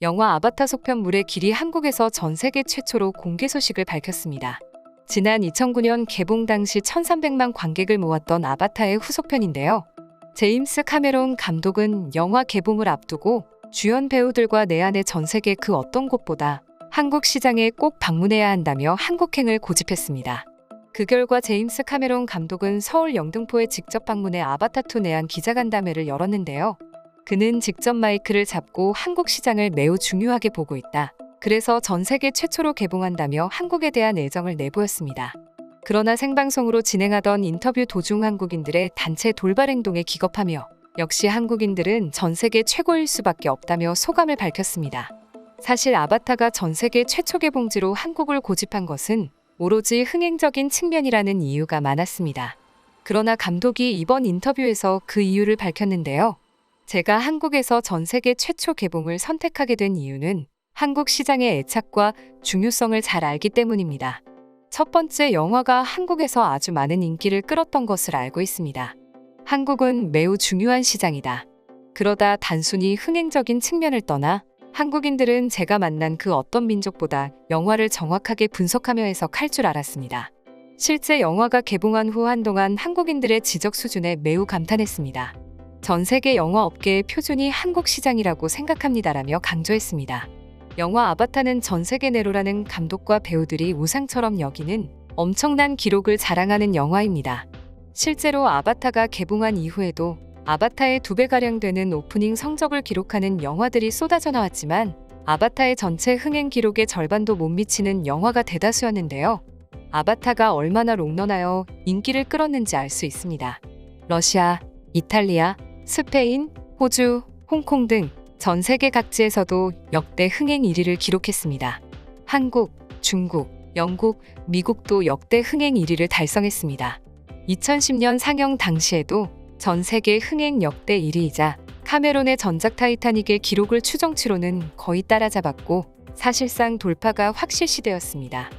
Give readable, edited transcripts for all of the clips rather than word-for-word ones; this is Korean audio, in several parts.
영화 아바타 속편물의 길이 한국에서 전 세계 최초로 공개 소식을 밝혔습니다. 지난 2009년 개봉 당시 1,300만 관객을 모았던 아바타의 후속편인데요. 제임스 카메론 감독은 영화 개봉을 앞두고 주연 배우들과 내한의 전 세계 그 어떤 곳보다 한국 시장에 꼭 방문해야 한다며 한국행을 고집했습니다. 그 결과 제임스 카메론 감독은 서울 영등포에 직접 방문해 아바타2 내한 기자간담회를 열었는데요. 그는 직접 마이크를 잡고 한국 시장을 매우 중요하게 보고 있다. 그래서 전 세계 최초로 개봉한다며 한국에 대한 애정을 내보였습니다. 그러나 생방송으로 진행하던 인터뷰 도중 한국인들의 단체 돌발 행동에 기겁하며 역시 한국인들은 전 세계 최고일 수밖에 없다며 소감을 밝혔습니다. 사실 아바타가 전 세계 최초 개봉지로 한국을 고집한 것은 오로지 흥행적인 측면이라는 이유가 많았습니다. 그러나 감독이 이번 인터뷰에서 그 이유를 밝혔는데요. 제가 한국에서 전 세계 최초 개봉을 선택하게 된 이유는 한국 시장의 애착과 중요성을 잘 알기 때문입니다. 첫 번째, 영화가 한국에서 아주 많은 인기를 끌었던 것을 알고 있습니다. 한국은 매우 중요한 시장이다. 그러다 단순히 흥행적인 측면을 떠나 한국인들은 제가 만난 그 어떤 민족보다 영화를 정확하게 분석하며 해석할 줄 알았습니다. 실제 영화가 개봉한 후 한동안 한국인들의 지적 수준에 매우 감탄했습니다. 전 세계 영화 업계의 표준이 한국 시장이라고 생각합니다라며 강조했습니다. 영화 아바타는 전 세계 내로라는 감독과 배우들이 우상처럼 여기는 엄청난 기록을 자랑하는 영화입니다. 실제로 아바타가 개봉한 이후에도 아바타의 2배가량 되는 오프닝 성적을 기록하는 영화들이 쏟아져 나왔지만 아바타의 전체 흥행 기록의 절반도 못 미치는 영화가 대다수였는데요. 아바타가 얼마나 롱런하여 인기를 끌었는지 알 수 있습니다. 러시아, 이탈리아, 스페인, 호주, 홍콩 등 전 세계 각지에서도 역대 흥행 1위를 기록했습니다. 한국, 중국, 영국, 미국도 역대 흥행 1위를 달성했습니다. 2010년 상영 당시에도 전 세계 흥행 역대 1위이자 카메론의 전작 타이타닉의 기록을 추정치로는 거의 따라잡았고 사실상 돌파가 확실시되었습니다.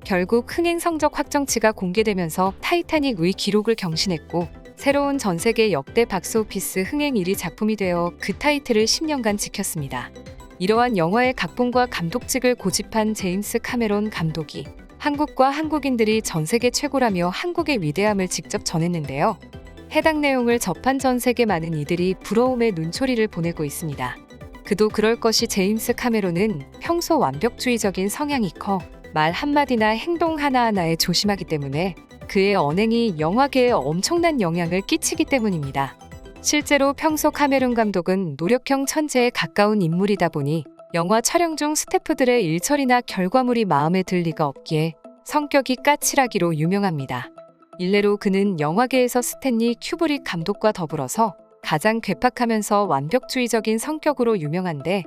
결국 흥행 성적 확정치가 공개되면서 타이타닉 의 기록을 경신했고 새로운 전 세계 역대 박스오피스 흥행 1위 작품이 되어 그 타이틀을 10년간 지켰습니다. 이러한 영화의 각본과 감독직을 고집한 제임스 카메론 감독이 한국과 한국인들이 전 세계 최고라며 한국의 위대함을 직접 전했는데요. 해당 내용을 접한 전 세계 많은 이들이 부러움의 눈초리를 보내고 있습니다. 그도 그럴 것이 제임스 카메론은 평소 완벽주의적인 성향이 커 말 한마디나 행동 하나하나에 조심하기 때문에 그의 언행이 영화계에 엄청난 영향을 끼치기 때문입니다. 실제로 평소 카메론 감독은 노력형 천재에 가까운 인물이다 보니 영화 촬영 중 스태프들의 일처리나 결과물이 마음에 들 리가 없기에 성격이 까칠하기로 유명합니다. 일례로 그는 영화계에서 스탠리 큐브릭 감독과 더불어서 가장 괴팍하면서 완벽주의적인 성격으로 유명한데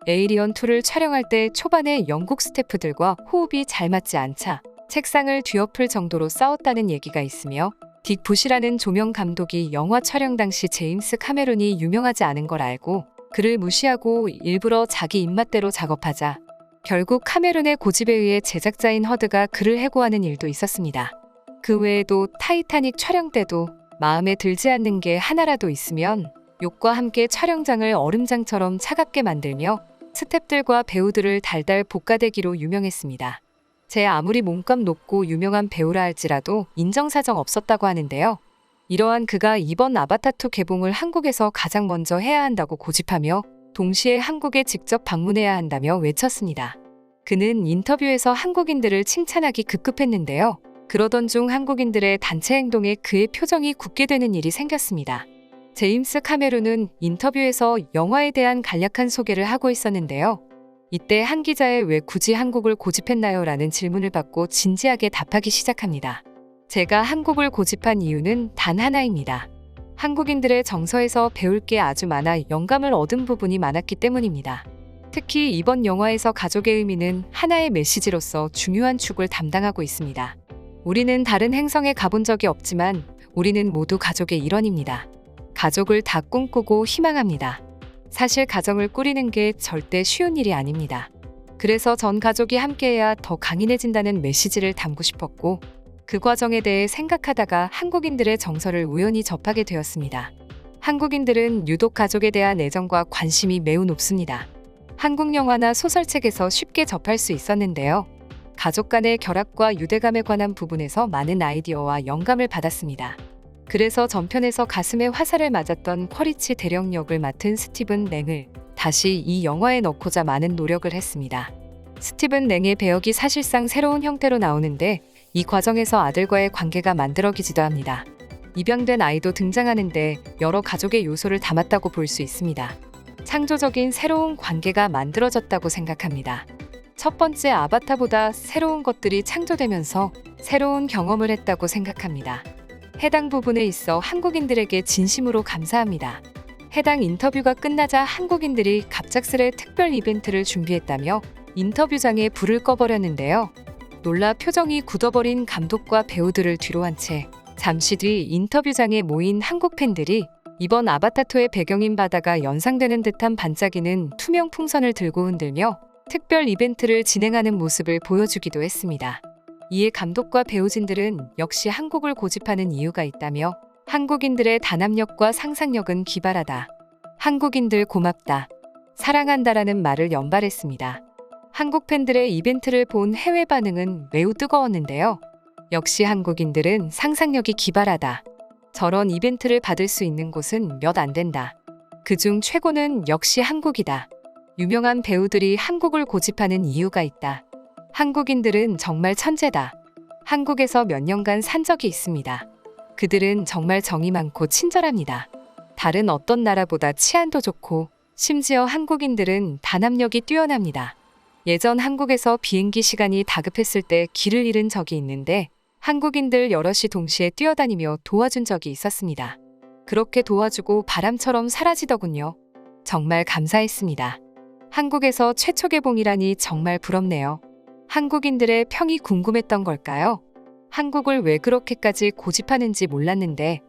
에이리언2를 촬영할 때 초반에 영국 스태프들과 호흡이 잘 맞지 않자 책상을 뒤엎을 정도로 싸웠다는 얘기가 있으며 딕 부시라는 조명 감독이 영화 촬영 당시 제임스 카메론이 유명하지 않은 걸 알고 그를 무시하고 일부러 자기 입맛대로 작업하자 결국 카메론의 고집에 의해 제작자인 허드가 그를 해고하는 일도 있었습니다. 그 외에도 타이타닉 촬영 때도 마음에 들지 않는 게 하나라도 있으면 욕과 함께 촬영장을 얼음장처럼 차갑게 만들며 스태프들과 배우들을 달달 볶아대기로 유명했습니다. 제 아무리 몸값 높고 유명한 배우라 할지라도 인정사정 없었다고 하는데요. 이러한 그가 이번 아바타2 개봉을 한국에서 가장 먼저 해야 한다고 고집하며 동시에 한국에 직접 방문해야 한다며 외쳤습니다. 그는 인터뷰에서 한국인들을 칭찬하기 급급했는데요. 그러던 중 한국인들의 단체 행동에 그의 표정이 굳게 되는 일이 생겼습니다. 제임스 카메론은 인터뷰에서 영화에 대한 간략한 소개를 하고 있었는데요. 이때 한 기자의 왜 굳이 한국을 고집했나요? 라는 질문을 받고 진지하게 답하기 시작합니다. 제가 한국을 고집한 이유는 단 하나입니다. 한국인들의 정서에서 배울 게 아주 많아 영감을 얻은 부분이 많았기 때문입니다. 특히 이번 영화에서 가족의 의미는 하나의 메시지로서 중요한 축을 담당하고 있습니다. 우리는 다른 행성에 가본 적이 없지만 우리는 모두 가족의 일원입니다. 가족을 다 꿈꾸고 희망합니다. 사실 가정을 꾸리는 게 절대 쉬운 일이 아닙니다. 그래서 전 가족이 함께해야 더 강인해진다는 메시지를 담고 싶었고 그 과정에 대해 생각하다가 한국인들의 정서를 우연히 접하게 되었습니다. 한국인들은 유독 가족에 대한 애정과 관심이 매우 높습니다. 한국 영화나 소설책에서 쉽게 접할 수 있었는데요. 가족 간의 결합과 유대감에 관한 부분에서 많은 아이디어와 영감을 받았습니다. 그래서 전편에서 가슴에 화살을 맞았던 쿼리치 대령 역을 맡은 스티븐 랭을 다시 이 영화에 넣고자 많은 노력을 했습니다. 스티븐 랭의 배역이 사실상 새로운 형태로 나오는데 이 과정에서 아들과의 관계가 만들어지기도 합니다. 입양된 아이도 등장하는데 여러 가족의 요소를 담았다고 볼 수 있습니다. 창조적인 새로운 관계가 만들어졌다고 생각합니다. 첫 번째 아바타보다 새로운 것들이 창조되면서 새로운 경험을 했다고 생각합니다. 해당 부분에 있어 한국인들에게 진심으로 감사합니다. 해당 인터뷰가 끝나자 한국인들이 갑작스레 특별 이벤트를 준비했다며 인터뷰장에 불을 꺼버렸는데요. 놀라 표정이 굳어버린 감독과 배우들을 뒤로 한 채 잠시 뒤 인터뷰장에 모인 한국 팬들이 이번 아바타2의 배경인 바다가 연상되는 듯한 반짝이는 투명 풍선을 들고 흔들며 특별 이벤트를 진행하는 모습을 보여주기도 했습니다. 이에 감독과 배우진들은 역시 한국을 고집하는 이유가 있다며 한국인들의 단합력과 상상력은 기발하다. 한국인들 고맙다. 사랑한다라는 말을 연발했습니다. 한국 팬들의 이벤트를 본 해외 반응은 매우 뜨거웠는데요. 역시 한국인들은 상상력이 기발하다. 저런 이벤트를 받을 수 있는 곳은 몇 안 된다. 그중 최고는 역시 한국이다. 유명한 배우들이 한국을 고집하는 이유가 있다. 한국인들은 정말 천재다. 한국에서 몇 년간 산 적이 있습니다. 그들은 정말 정이 많고 친절합니다. 다른 어떤 나라보다 치안도 좋고 심지어 한국인들은 단합력이 뛰어납니다. 예전 한국에서 비행기 시간이 다급했을 때 길을 잃은 적이 있는데 한국인들 여럿이 동시에 뛰어다니며 도와준 적이 있었습니다. 그렇게 도와주고 바람처럼 사라지더군요. 정말 감사했습니다. 한국에서 최초 개봉이라니 정말 부럽네요. 한국인들의 평이 궁금했던 걸까요? 한국을 왜 그렇게까지 고집하는지 몰랐는데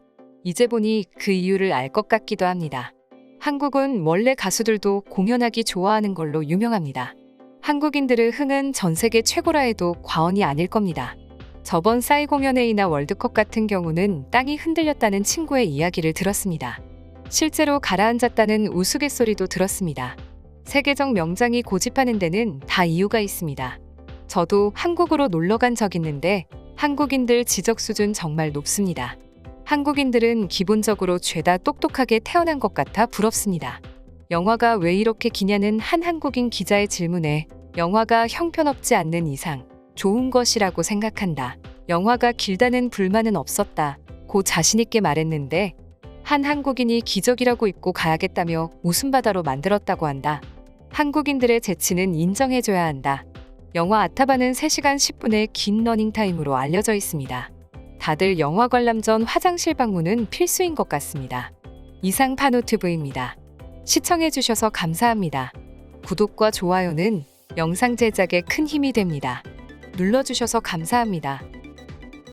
이제 보니 그 이유를 알 것 같기도 합니다. 한국은 원래 가수들도 공연하기 좋아하는 걸로 유명합니다. 한국인들의 흥은 전 세계 최고라 해도 과언이 아닐 겁니다. 저번 싸이 공연회의나 월드컵 같은 경우는 땅이 흔들렸다는 친구의 이야기를 들었습니다. 실제로 가라앉았다는 우스갯소리도 들었습니다. 세계적 명장이 고집하는 데는 다 이유가 있습니다. 저도 한국으로 놀러 간 적 있는데 한국인들 지적 수준 정말 높습니다. 한국인들은 기본적으로 죄다 똑똑하게 태어난 것 같아 부럽습니다. 영화가 왜 이렇게 기냐는 한 한국인 기자의 질문에 영화가 형편없지 않는 이상 좋은 것이라고 생각한다. 영화가 길다는 불만은 없었다. 고 자신있게 말했는데 한 한국인이 기적이라고 입고 가야겠다며 웃음바다로 만들었다고 한다. 한국인들의 재치는 인정해줘야 한다. 영화 아타바는 3시간 10분의 긴 러닝타임으로 알려져 있습니다. 다들 영화 관람 전 화장실 방문은 필수인 것 같습니다. 이상 파노튜브입니다. 시청해주셔서 감사합니다. 구독과 좋아요는 영상 제작에 큰 힘이 됩니다. 눌러주셔서 감사합니다.